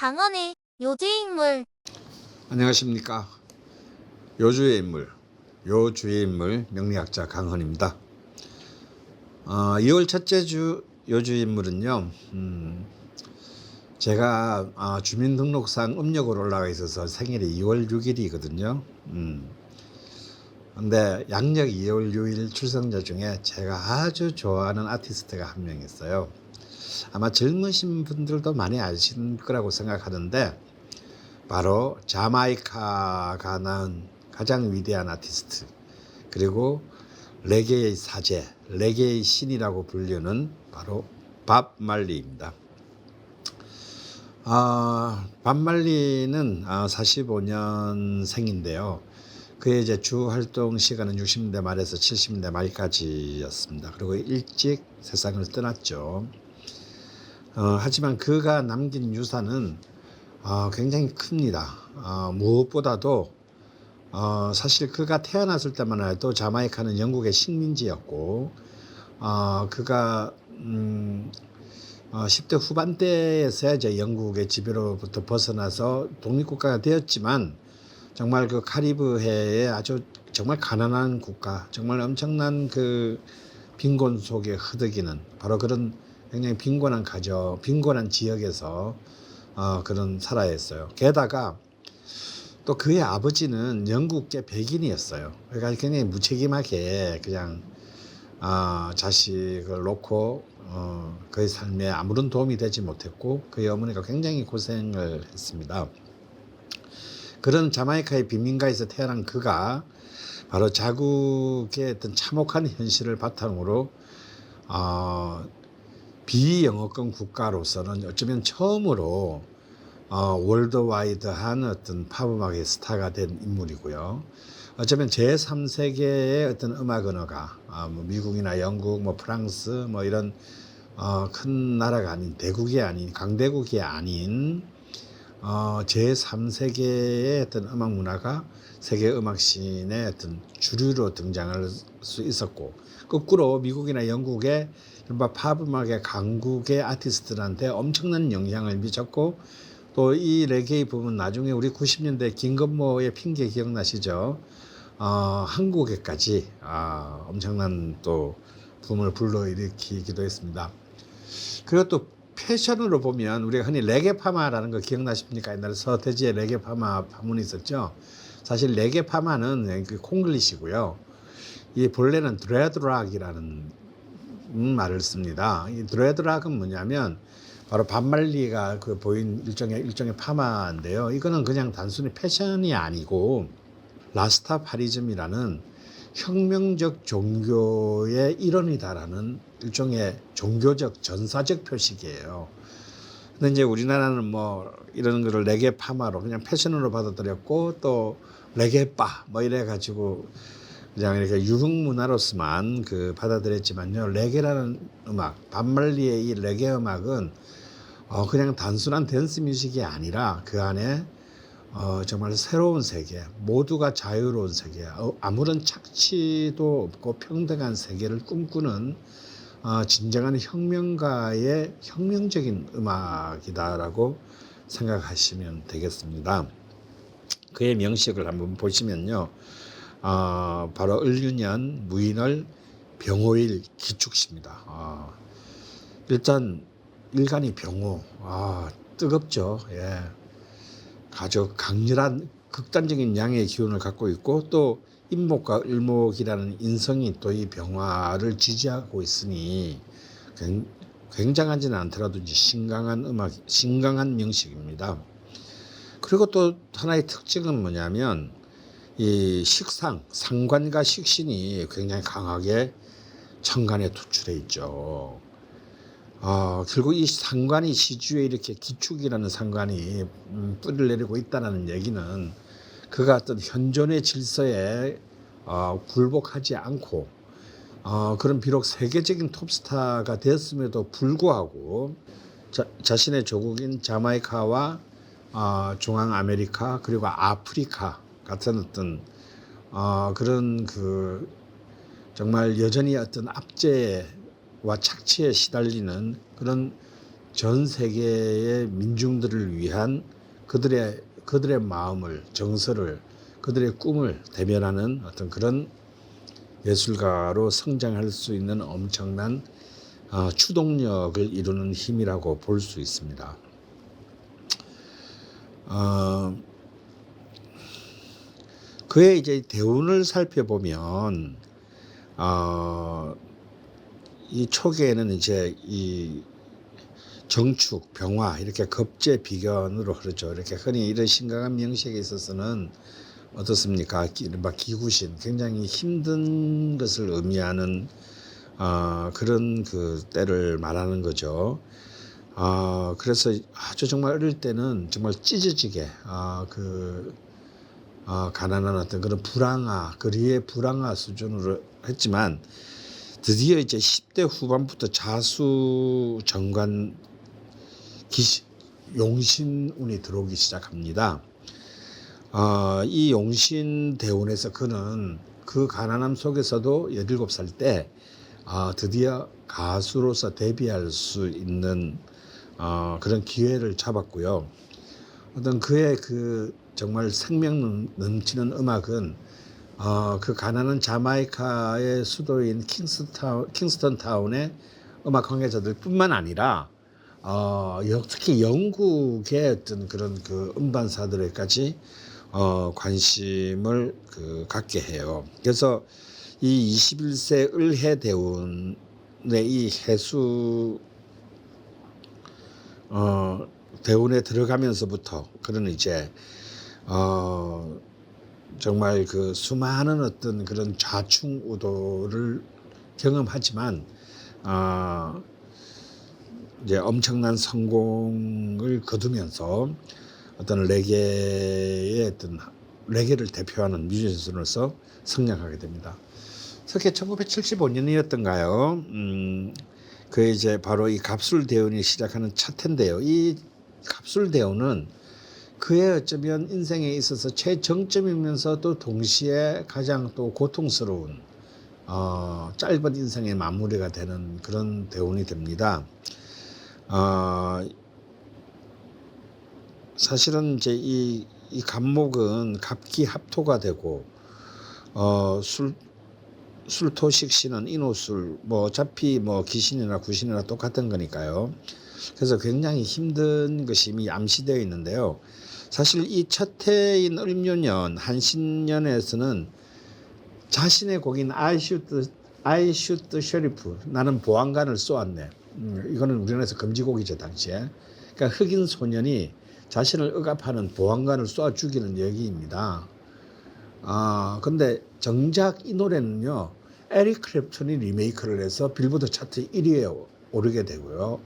강헌의 요주의 인물. 안녕하십니까. 요주의 인물 명리학자 강헌입니다. 2월 첫째 주 요주의 인물은요, 제가 주민등록상 음력으로 올라가 있어서 생일이 2월 6일이거든요. 근데 양력 2월 6일 출생자 중에 제가 아주 좋아하는 아티스트가 한 명 있어요. 아마 젊으신 분들도 많이 아실 거라고 생각하는데, 바로 자마이카가 낳은 가장 위대한 아티스트, 그리고 레게의 사제, 레게의 신이라고 불리는 바로 밥 말리입니다. 밥 말리는 45년생인데요. 그의 이제 주 활동 시간은 60년대 말에서 70년대 말까지였습니다. 그리고 일찍 세상을 떠났죠. 하지만 그가 남긴 유산은 굉장히 큽니다. 무엇보다도 사실 그가 태어났을 때만 해도 자마이카는 영국의 식민지였고, 그가 10대 후반대에서 이제 영국의 지배로부터 벗어나서 독립국가가 되었지만, 정말 그 카리브해의 아주 정말 가난한 국가, 정말 엄청난 그 빈곤 속에 흐드기는 바로 그런 굉장히 빈곤한 지역에서 그런 살아야 했어요. 게다가 또 그의 아버지는 영국계 백인이었어요. 그러니까 굉장히 무책임하게 그냥 자식을 놓고 그의 삶에 아무런 도움이 되지 못했고, 그의 어머니가 굉장히 고생을 했습니다. 그런 자마이카의 빈민가에서 태어난 그가 바로 자국의 어떤 참혹한 현실을 바탕으로 비영어권 국가로서는 어쩌면 처음으로 월드와이드한 어떤 팝음악의 스타가 된 인물이고요. 어쩌면 제3세계의 어떤 음악 언어가 뭐 미국이나 영국, 뭐 프랑스, 뭐 이런 큰 나라가 아닌, 대국이 아닌, 강대국이 아닌 제3세계의 어떤 음악 문화가 세계 음악씬의 어떤 주류로 등장할 수 있었고, 거꾸로 미국이나 영국의 팝 음악의 강국의 아티스트들한테 엄청난 영향을 미쳤고, 또 이 레게이 부분 나중에 우리 90년대 김건모의 핑계 기억나시죠? 한국에까지 엄청난 또 붐을 불러일으키기도 했습니다. 그리고 또 패션으로 보면 우리가 흔히 레게 파마라는 거 기억나십니까? 옛날에 서태지의 레게 파마 파문이 있었죠. 사실 레게 파마는 콩글리시고요. 이 본래는 드레드락이라는 말을 씁니다. 이 드레드락은 뭐냐면 바로 밥 말리가 그 보인 일종의 파마인데요. 이거는 그냥 단순히 패션이 아니고 라스타파리즘이라는 혁명적 종교의 일원이다라는 일종의 종교적 전사적 표식이에요. 근데 이제 우리나라는 뭐 이런 거를 레게 파마로 그냥 패션으로 받아들였고, 또 레게바 뭐 이래 가지고 그냥 이렇게 유흥 문화로서만 받아들였지만요. 레게라는 음악, 밥 말리의 이 레게 음악은 그냥 단순한 댄스 뮤직이 아니라 그 안에 정말 새로운 세계, 모두가 자유로운 세계, 아무런 착취도 없고 평등한 세계를 꿈꾸는 진정한 혁명가의 혁명적인 음악이다라고 생각하시면 되겠습니다. 그의 명식을 한번 보시면요, 바로 을유년 무인월 병호일 기축시입니다. 일단 일간이 병호, 뜨겁죠. 예. 아주 강렬한 극단적인 양의 기운을 갖고 있고, 또 인목과 을목이라는 인성이 또 이 병화를 지지하고 있으니 굉장하지는 않더라도 이제 신강한 명식입니다. 그리고 또 하나의 특징은 뭐냐면 이 상관과 식신이 굉장히 강하게 천간에 투출해 있죠. 결국 이 상관이 시주에 이렇게 기축이라는 상관이 뿌리를 내리고 있다는 얘기는 그가 어떤 현존의 질서에 굴복하지 않고, 그런 비록 세계적인 톱스타가 되었음에도 불구하고 자신의 조국인 자마이카와 중앙 아메리카 그리고 아프리카 같은 어떤 그런 정말 여전히 어떤 압제와 착취에 시달리는 그런 전 세계의 민중들을 위한 그들의 마음을, 정서를, 그들의 꿈을 대변하는 어떤 그런 예술가로 성장할 수 있는 엄청난 추동력을 이루는 힘이라고 볼 수 있습니다. 그의 이제 대운을 살펴보면 이 초기에는 이제 이 정축, 병화 이렇게 겁제 비견으로 그러죠. 이렇게 흔히 이런 심각한 명식에 있어서는 어떻습니까? 막 기구신, 굉장히 힘든 것을 의미하는 그런 그 때를 말하는 거죠. 그래서 아주 정말 어릴 때는 정말 찢어지게 가난한 어떤 그런 불황화, 거리의 불황화 수준으로 했지만 드디어 이제 10대 후반부터 자수정관 용신운이 들어오기 시작합니다. 이 용신 대운에서 그는 그 가난함 속에서도 17살 때 드디어 가수로서 데뷔할 수 있는 그런 기회를 잡았고요. 어떤 그의 그 정말 생명 넘치는 음악은 그 가난한 자마이카의 수도인 킹스턴 타운의 음악 관계자들 뿐만 아니라 특히 영국의 어떤 그런 그 음반사들에까지 관심을 갖게 해요. 그래서 이 21세 을해 대운의 이 해수 대운에 들어가면서부터 그런 이제 정말 그 수많은 어떤 그런 좌충우도를 경험하지만 이제 엄청난 성공을 거두면서 어떤 레게를 대표하는 뮤지션으로서 성장하게 됩니다. 그게 1975년이었던가요? 그 이제 바로 이 갑술 대운이 시작하는 첫 해인데요. 이 갑술 대운은 그의 어쩌면 인생에 있어서 최정점이면서 또 동시에 가장 또 고통스러운 짧은 인생의 마무리가 되는 그런 대운이 됩니다. 사실은 이제 이 갑목은 갑기합토가 되고 술토식신은 인호술 뭐 어차피 뭐 귀신이나 구신이나 똑같은 거니까요. 그래서 굉장히 힘든 것이 이미 암시되어 있는데요. 사실 이 첫 해인 을묘년 한신년에서는 자신의 곡인 I shoot sheriff, 나는 보안관을 쏘았네. 이거는 우리나라에서 금지곡이죠 당시에. 그러니까 흑인 소년이 자신을 억압하는 보안관을 쏘아 죽이는 얘기입니다. 근데 정작 이 노래는요, 에릭 클랩턴이 리메이크를 해서 빌보드 차트 1위에 오르게 되고요.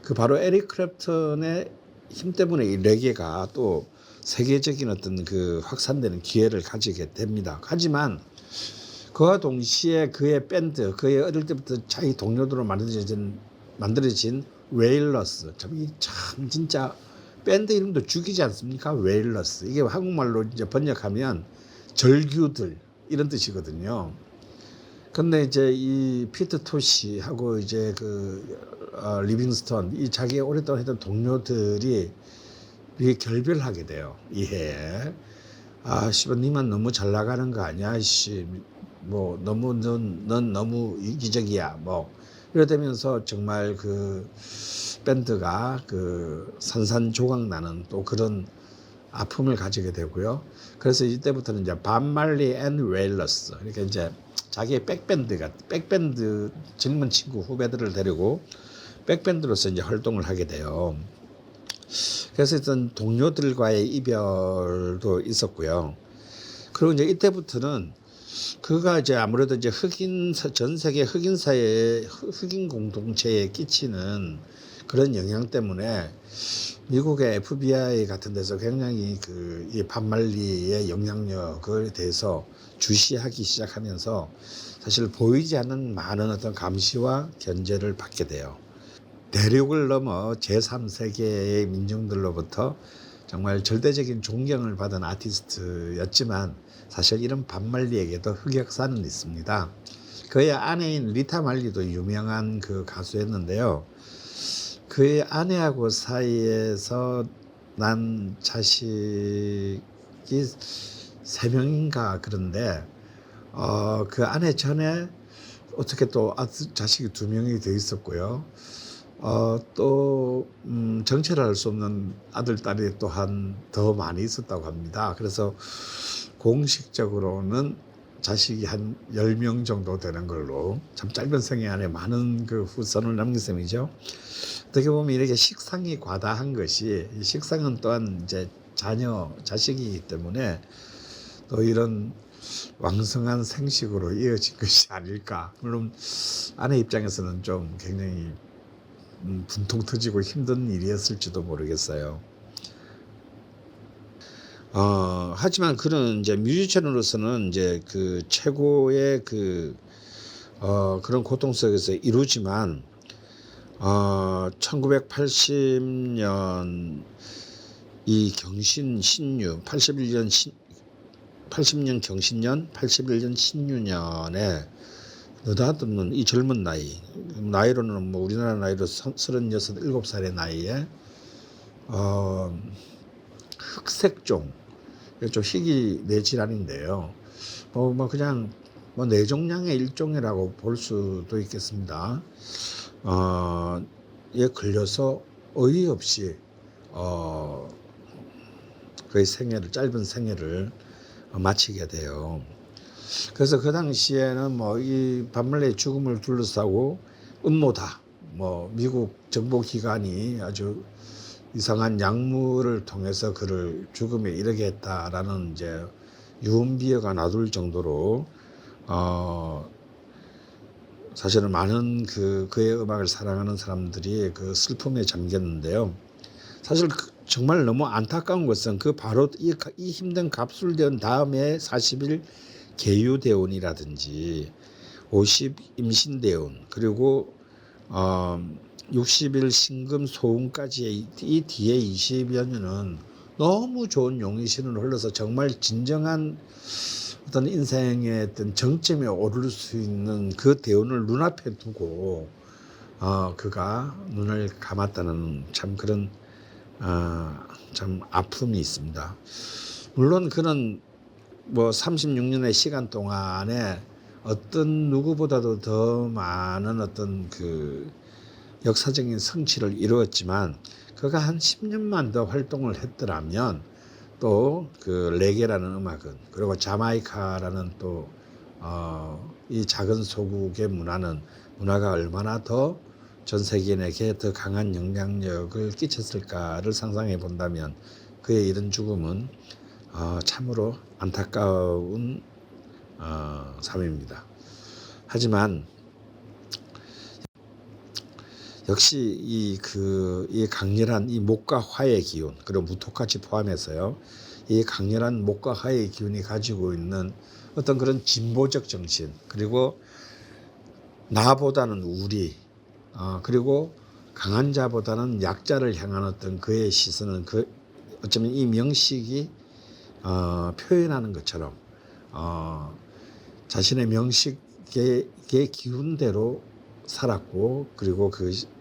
그 바로 에릭 클랩턴의 힘 때문에 이 레게가 또 세계적인 어떤 그 확산되는 기회를 가지게 됩니다. 하지만 그와 동시에 그의 밴드, 그의 어릴 때부터 자기 동료들로 만들어진 웨일러스, 참 진짜 밴드 이름도 죽이지 않습니까? 웨일러스. 이게 한국말로 이제 번역하면 절규들 이런 뜻이거든요. 근데 이제 이 피터 토시하고 이제 리빙스턴, 이 자기 오랫동안 했던 동료들이 이게 결별하게 돼요. 이 해에. 씨발 니만 너무 잘 나가는 거 아니야? 뭐 너무 넌 너무 이기적이야. 뭐 이러면서 정말 그 밴드가 산산조각 나는 또 그런 아픔을 가지게 되고요. 그래서 이때부터는 이제 밥 말리 앤 웨일러스, 이렇게 이제 자기의 백밴드 젊은 친구 후배들을 데리고 백밴드로서 이제 활동을 하게 돼요. 그래서 일단 동료들과의 이별도 있었고요. 그리고 이제 이때부터는 그가 이제 아무래도 이제 전 세계 흑인 사회에 흑인 공동체에 끼치는 그런 영향 때문에 미국의 FBI 같은 데서 굉장히 이 반말리의 영향력을 대해서 주시하기 시작하면서 사실 보이지 않는 많은 어떤 감시와 견제를 받게 돼요. 대륙을 넘어 제3세계의 민중들로부터 정말 절대적인 존경을 받은 아티스트였지만 사실 이런 반말리에게도 흑역사는 있습니다. 그의 아내인 리타 말리도 유명한 그 가수였는데요. 그의 아내하고 사이에서 난 자식이 3명인가 그런데 그 아내 전에 어떻게 또 자식이 2명이 더 있었고요. 또 정체를 알 수 없는 아들, 딸이 또한 더 많이 있었다고 합니다. 그래서 공식적으로는 자식이 한 10명 정도 되는 걸로, 참 짧은 생애 안에 많은 그 후손을 남긴 셈이죠. 어떻게 보면 이렇게 식상이 과다한 것이, 이 식상은 또한 이제 자식이기 때문에 또 이런 왕성한 생식으로 이어진 것이 아닐까. 물론 아내 입장에서는 좀 굉장히 분통 터지고 힘든 일이었을지도 모르겠어요. 하지만 그런 이제 뮤지션으로서는 이제 그 최고의 그런 고통 속에서 이루지만 1980년 이 경신 신유 80년 경신년 81년 신유년에 느닷없는 이 젊은 나이로는 뭐 우리나라 나이로 36, 7살의 나이에 흑색종, 좀 희귀 뇌질환인데요. 뭐 그냥 뭐 뇌종양의 일종이라고 볼 수도 있겠습니다. 에 걸려서 어이없이 그의 짧은 생애를 마치게 돼요. 그래서 그 당시에는 뭐 이 반말레의 죽음을 둘러싸고 음모다, 뭐 미국 정보기관이 아주 이상한 약물을 통해서 그를 죽음에 이르게 했다라는 이제 유언비어가 나돌 정도로 사실은 많은 그의 음악을 사랑하는 사람들이 그 슬픔에 잠겼는데요. 사실 정말 너무 안타까운 것은 그 바로 이 힘든 갑술대원 다음에 40일 계유대원이라든지 50 임신대원, 그리고 60일 신금 소운까지의 이 뒤에 20여 년은 너무 좋은 용의신을 흘러서 정말 진정한 어떤 인생의 어떤 정점에 오를 수 있는 그 대운을 눈앞에 두고 그가 눈을 감았다는 참 그런 참 아픔이 있습니다. 물론 그는 뭐 36년의 시간 동안에 어떤 누구보다도 더 많은 어떤 그 역사적인 성취를 이루었지만, 그가 한 10년만 더 활동을 했더라면 또 그 레게라는 음악은, 그리고 자마이카라는 또 이 작은 소국의 문화가 얼마나 더 전 세계인에게 더 강한 영향력을 끼쳤을까를 상상해 본다면 그의 이런 죽음은 참으로 안타까운 삶입니다. 하지만 역시 이 강렬한 이 목과 화의 기운, 그리고 무토까지 포함해서요, 이 강렬한 목과 화의 기운이 가지고 있는 어떤 그런 진보적 정신, 그리고 나보다는 우리, 그리고 강한 자보다는 약자를 향한 어떤 그의 시선은 어쩌면 이 명식이 표현하는 것처럼 자신의 명식의 기운대로 살았고, 그리고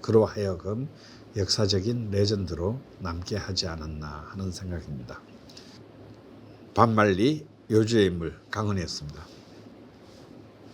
그로 하여금 역사적인 레전드로 남게 하지 않았나 하는 생각입니다. 반말리 요주의 인물 강은혜였습니다.